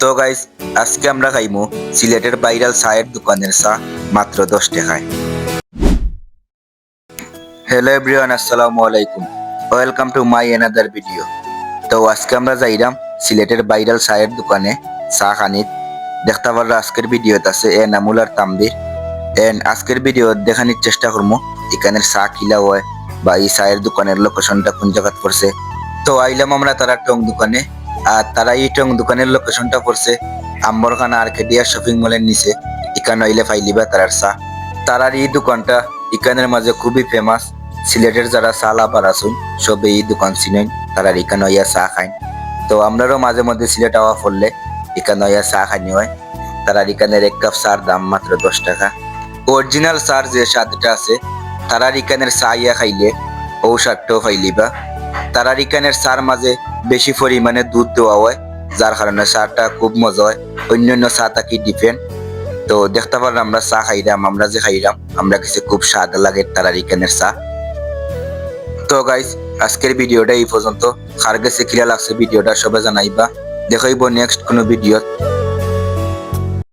তো গাইস, আজকে আমরা খাইমু সিলেটের ভাইরাল চায়ের দোকানের চা মাত্র 10 টাকায়। হ্যালো এভরিওয়ান, আসসালামু আলাইকুম। Welcome to my another video. তো আজকে আমরা যাইরাম সিলেটের ভাইরাল চায়ের দোকানে চা খানিত। দেখতে পারলো আজকের ভিডিওত আছে এ নামুল আর তামবির। আজকের ভিডিও দেখানোর চেষ্টা করবো এখানের চা কিলা হয় বা এই চায়ের দোকানের লোকেশনটা কোন জায়গাত পড়ছে। তো আইলাম আমরা তারা টং দোকানে, আর তারা এই টং দোকানের লোকেশনটা পড়ছে আম্বরখানা আর্কেডিয়া শপিং মলের নিচে। এখানে আইলে ফাইলিবা তারার চা। তারার এই দোকানটা এখানের মাঝে খুবই ফেমাস। সিলেটের যারা চা লাভার আছেন সবে এই দোকান চিনেন, তারা এখানে আইয়া চা খায়। তো আমরারও মাঝে মধ্যে সিলেট আওয়া পড়লে এখানে আইয়া চা খানি হয়। তারার এখানের এক কাপ চার দাম মাত্র 10 টাকা। অরিজিনাল চার যে স্বাদটা আছে তারার এখানের চা ইয়া খাইলে ও স্বাদটাও ফাইলিবা। তারার এখানের চার মাঝে বেশি পরিমাণে দুধ দেওয়া হয়, যার কারণে চাটা খুব মজা হয়, অন্যান্য চা থাকি ডিফারেন্ট। তো দেখতে পারলাম আমরা চা খাইলাম, আমরা যে খাইলাম আমরা কিছু খুব স্বাদ লাগে তারার এখানের চা। তো গাইস, আজকের ভিডিওটা এই পর্যন্ত। কার কাছে কিলা লাগছে ভিডিওটা সবাই জানাইবা। দেখাইব নেক্সট কোনো ভিডিও।